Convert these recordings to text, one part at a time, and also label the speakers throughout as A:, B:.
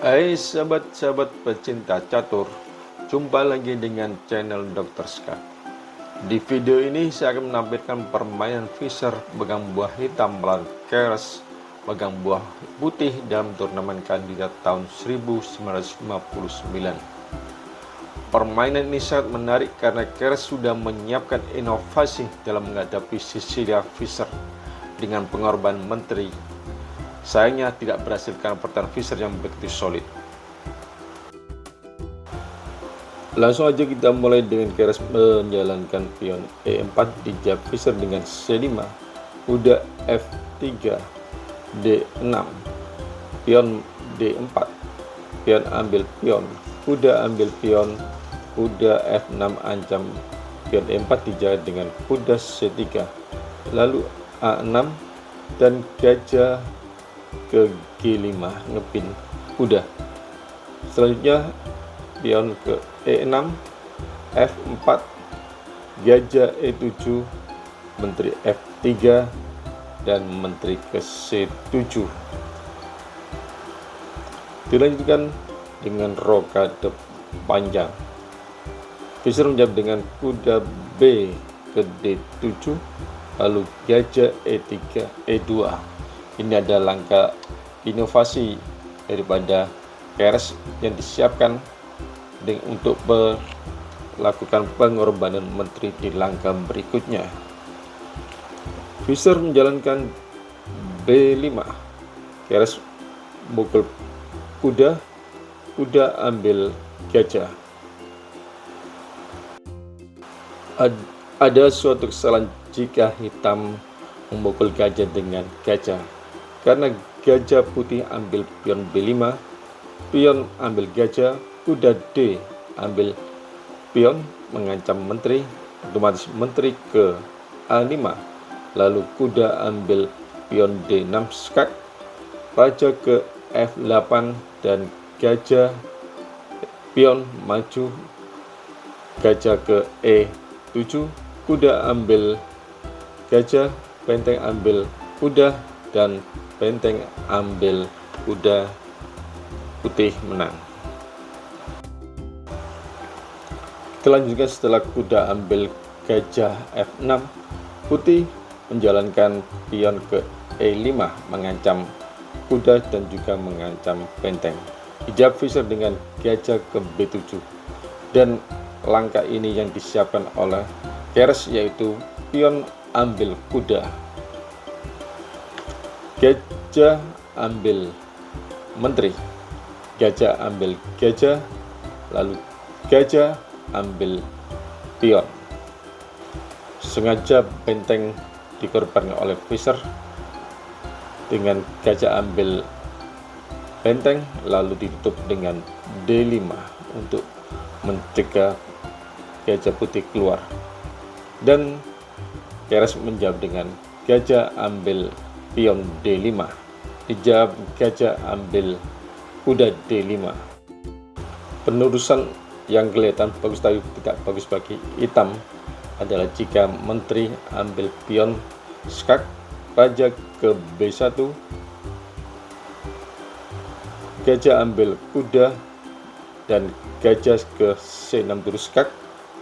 A: Hai sahabat-sahabat pecinta catur, jumpa lagi dengan channel Dr. Ska. Di video ini saya akan menampilkan permainan Fischer pegang buah hitam melawan Keres pegang buah putih dalam turnamen kandidat tahun 1959. Permainan ini sangat menarik karena Keres sudah menyiapkan inovasi dalam menghadapi Cecilia Fischer dengan pengorbanan menteri. Sayangnya tidak berhasil karena pertahanan Fischer yang begitu solid. Langsung aja kita mulai dengan Keres menjalankan pion E4 dijawab Fischer dengan C5, kuda F3, D6, pion D4, pion ambil pion, kuda ambil pion, kuda F6 ancam pion E4 dijaga dengan kuda C3, lalu A6 dan gajah ke G5 ngepin kuda. Selanjutnya pion ke E6, F4, gajah E7, menteri F3 dan menteri ke C7. Dilanjutkan dengan rokade panjang. Fischer menjawab dengan kuda B ke D7, lalu gajah E3, E2. Ini ada langkah inovasi daripada Keres yang disiapkan untuk melakukan pengorbanan menteri di langkah berikutnya. Fischer menjalankan B5, Keres mukul kuda, kuda ambil gajah. Ada suatu kesalahan jika hitam memukul gajah dengan gajah, karena gajah putih ambil pion B5, pion ambil gajah, kuda D ambil pion mengancam menteri, otomatis menteri ke A5, lalu kuda ambil pion D6 skak, raja ke F8 dan gajah pion maju, gajah ke E7, kuda ambil gajah, benteng ambil kuda dan benteng ambil kuda, putih menang. Kita lanjutkan setelah kuda ambil gajah F6, putih menjalankan pion ke E5 mengancam kuda dan juga mengancam benteng. Dijawab Fischer dengan gajah ke B7, dan langkah ini yang disiapkan oleh Keres yaitu pion ambil kuda, gajah ambil menteri, gajah ambil gajah, lalu gajah ambil pion. Sengaja benteng dikorbankan oleh Fischer dengan gajah ambil benteng, lalu ditutup dengan D5 untuk mencegah gajah putih keluar. Dan Keres menjawab dengan gajah ambil pion D5, dijawab gajah ambil kuda D5. Penerusan yang kelihatan bagus tapi tidak bagus bagi hitam adalah jika menteri ambil pion skak, raja ke B1, gajah ambil kuda dan gajah ke C6 terus skak,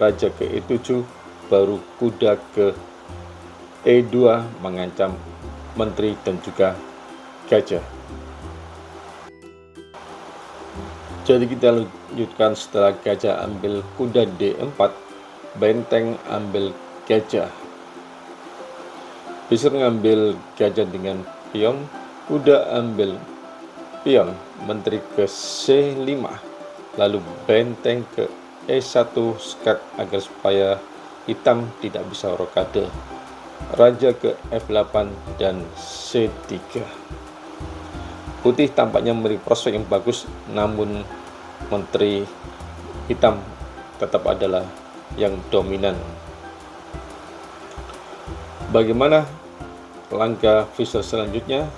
A: raja ke E7, baru kuda ke E2 mengancam menteri dan juga gajah. Jadi kita lanjutkan setelah gajah ambil kuda D4, benteng ambil gajah. Fischer mengambil gajah dengan pion, kuda ambil pion, menteri ke C5, lalu benteng ke E1 skak agar supaya hitam tidak bisa rokade, raja ke F8 dan C3. Putih tampaknya memberi prospek yang bagus, namun menteri hitam tetap adalah yang dominan. Bagaimana langkah Fischer selanjutnya?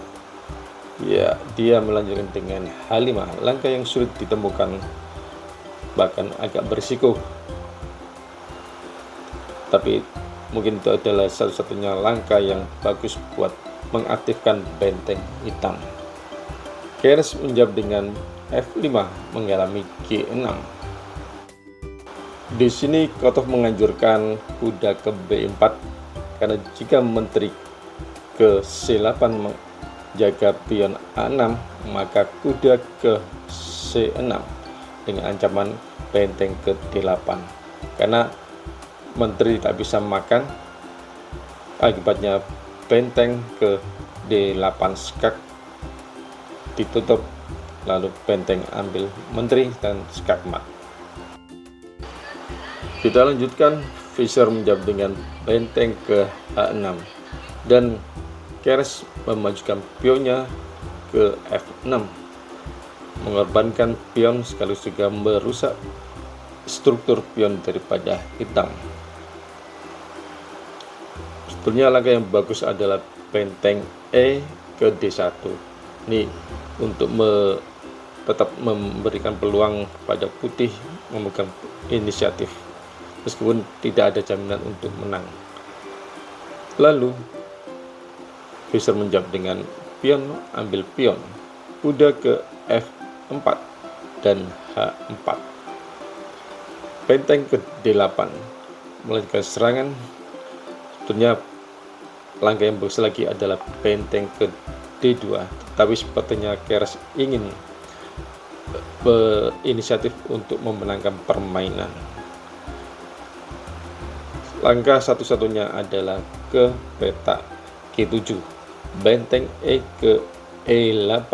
A: Ya, dia melanjutkan dengan H5, langkah yang sulit ditemukan, bahkan agak berisiko, tapi mungkin itu adalah satu-satunya langkah yang bagus buat mengaktifkan benteng hitam. Keres menjawab dengan F5 mengalami G6. Di sini Kotov menganjurkan kuda ke B4 karena jika menteri ke C8 menjaga pion A6, maka kuda ke C6 dengan ancaman benteng ke D8. Karena menteri tak bisa makan, akibatnya benteng ke D8 skak ditutup, lalu benteng ambil menteri dan skak mat. Kita lanjutkan, Fischer menjawab dengan benteng ke H6 dan Keres memajukan pionnya ke F6, mengorbankan pion sekaligus juga merusak struktur pion daripada hitam. Sebetulnya langkah yang bagus adalah benteng E ke D1. Ini untuk tetap memberikan peluang pada putih memegang inisiatif, meskipun tidak ada jaminan untuk menang. Lalu Fischer menjawab dengan pion ambil pion, kuda ke F4 dan H4, benteng ke D8, melanjutkan serangan. Tentunya langkah yang bagus lagi adalah benteng ke D2, tapi sepertinya Keres ingin berinisiatif untuk memenangkan permainan. Langkah satu-satunya adalah ke petak G7, benteng E ke E8,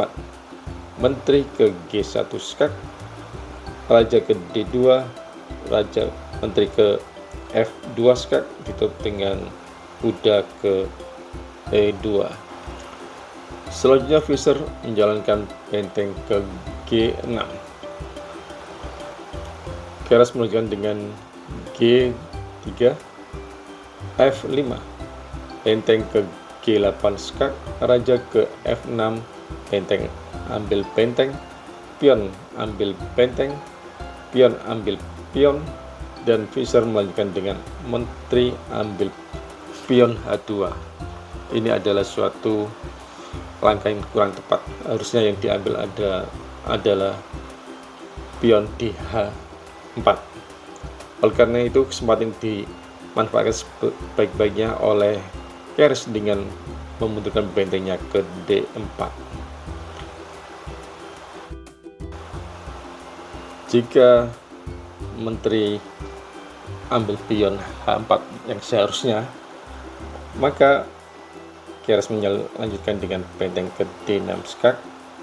A: menteri ke G1 skak, raja ke D2, raja menteri ke F2 skak ditutup dengan kuda ke E2. Selanjutnya Fischer menjalankan benteng ke G6. Keres melanjutkan dengan G3, F5, benteng ke G8 skak, raja ke F6, benteng ambil benteng, pion ambil benteng, pion ambil pion, dan Fischer melanjutkan dengan menteri ambil pion H2. Ini adalah suatu langkah yang kurang tepat. Harusnya yang diambil adalah pion di H4. Oleh karena itu kesempatan dimanfaatkan sebaik-baiknya oleh Keres dengan memundurkan bentengnya ke D4. Jika menteri ambil pion H4 yang seharusnya, maka Keres melanjutkan dengan benteng ke D6 skak,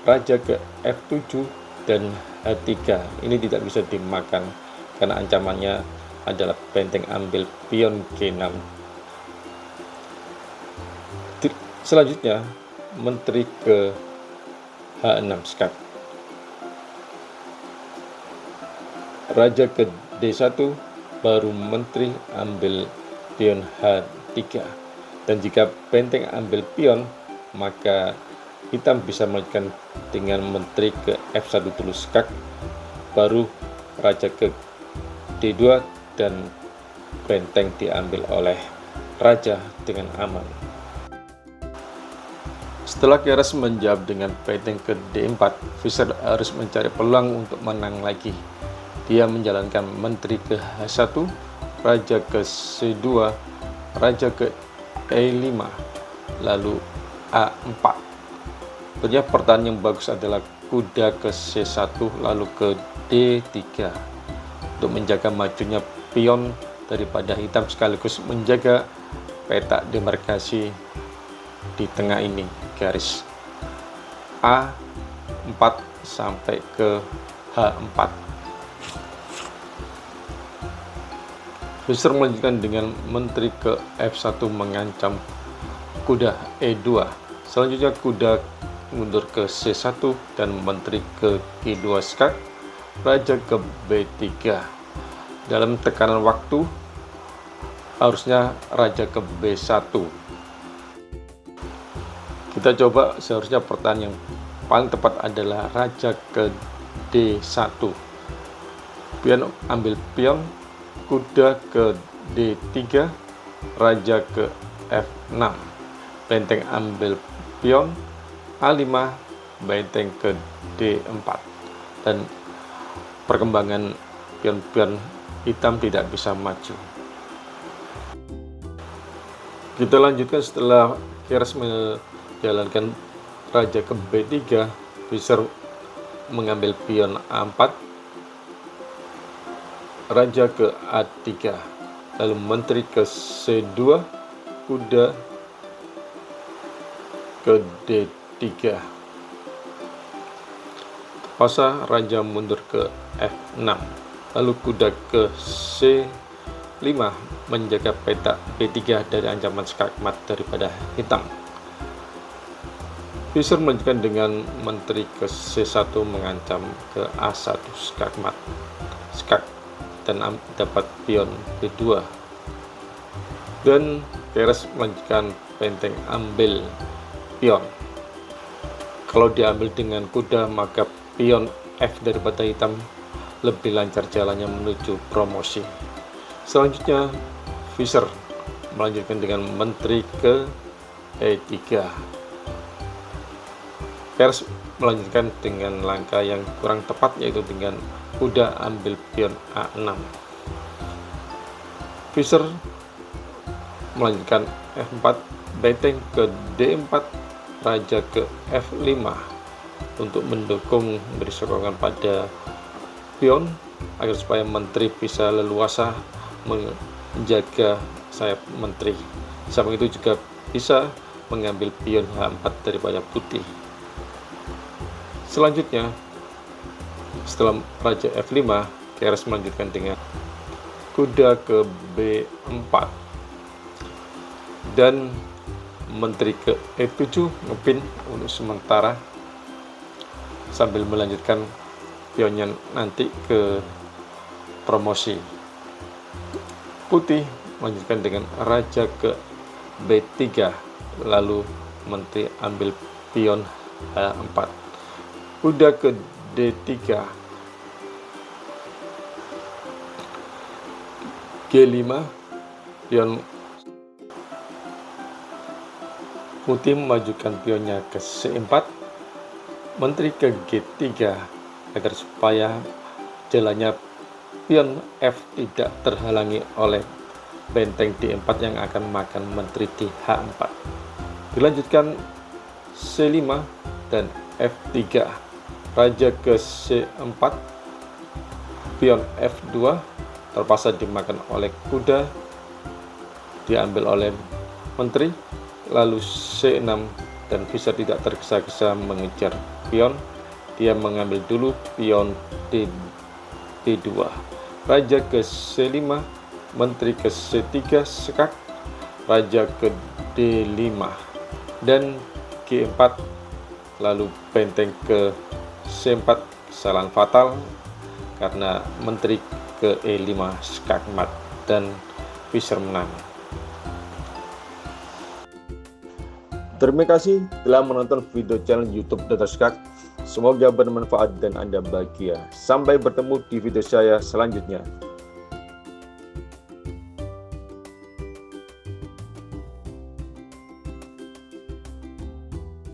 A: raja ke F7 dan H3. Ini tidak bisa dimakan karena ancamannya adalah benteng ambil pion G6. Selanjutnya menteri ke H6 skak, raja ke D1, baru menteri ambil pion H3. Dan jika benteng ambil pion, maka hitam bisa melanjutkan dengan menteri ke F1 dulu skak, baru raja ke D2 dan benteng diambil oleh raja dengan aman. Setelah Keres menjawab dengan benteng ke D4, Fischer harus mencari peluang untuk menang lagi. Dia menjalankan menteri ke H1, raja ke C2, raja ke E5, lalu A4. Tentunya pertahanan yang bagus adalah kuda ke C1 lalu ke D3 untuk menjaga majunya pion daripada hitam sekaligus menjaga petak demarkasi di tengah ini, garis A4 sampai ke H4. Fischer melanjutkan dengan menteri ke F1 mengancam kuda E2. Selanjutnya kuda mundur ke C1 dan menteri ke G2 skak, raja ke B3. Dalam tekanan waktu harusnya raja ke B1. Kita coba, seharusnya pertahanan yang paling tepat adalah raja ke D1. Pion ambil pion, kuda ke D3, raja ke F6, benteng ambil pion A5, benteng ke D4, dan perkembangan pion-pion hitam tidak bisa maju. Kita lanjutkan setelah Keres menjalankan raja ke B3, Visser mengambil pion A4, raja ke A3, lalu menteri ke C2, kuda ke D3. Terpaksa raja mundur ke F6, lalu kuda ke C5 menjaga petak B3 dari ancaman skakmat daripada hitam. Visser melanjutkan dengan menteri ke C1 mengancam ke A1 skakmat, dan dapat pion B2. Dan Keres melanjutkan benteng ambil pion. Kalau diambil dengan kuda, maka pion F daripada hitam lebih lancar jalannya menuju promosi. Selanjutnya Visser melanjutkan dengan menteri ke E3. Keres melanjutkan dengan langkah yang kurang tepat, yaitu dengan kuda ambil pion A6. Visser melanjutkan F4, benteng ke D4, raja ke F5 untuk mendukung, memberi sokongan pada pion agar supaya menteri bisa leluasa menjaga sayap menteri. Samping itu juga bisa mengambil pion H4 daripada putih. Selanjutnya, setelah raja F5, Keres melanjutkan dengan kuda ke B4 dan menteri ke E7 ngepin untuk sementara sambil melanjutkan pionnya nanti ke promosi. Putih melanjutkan dengan raja ke B3, lalu menteri ambil pion H4, kuda ke D3, G5, pion putih memajukan pionnya ke C4, menteri ke G3 agar supaya jalannya pion F tidak terhalangi oleh benteng D4 yang akan makan menteri di H4. Dilanjutkan C5 dan F3, raja ke C4, pion F2 terpaksa dimakan oleh kuda, diambil oleh menteri, lalu C6, dan Visser tidak tergesa-gesa mengejar pion. Dia mengambil dulu pion D2, raja ke C5, menteri ke C3 sekak, raja ke D5 dan G4, lalu benteng ke C4, kesalahan fatal karena menteri ke E5 skakmat dan Visser menang. Terima kasih telah menonton video channel YouTube Dr. Skak. Semoga bermanfaat dan Anda bahagia. Sampai bertemu di video saya selanjutnya.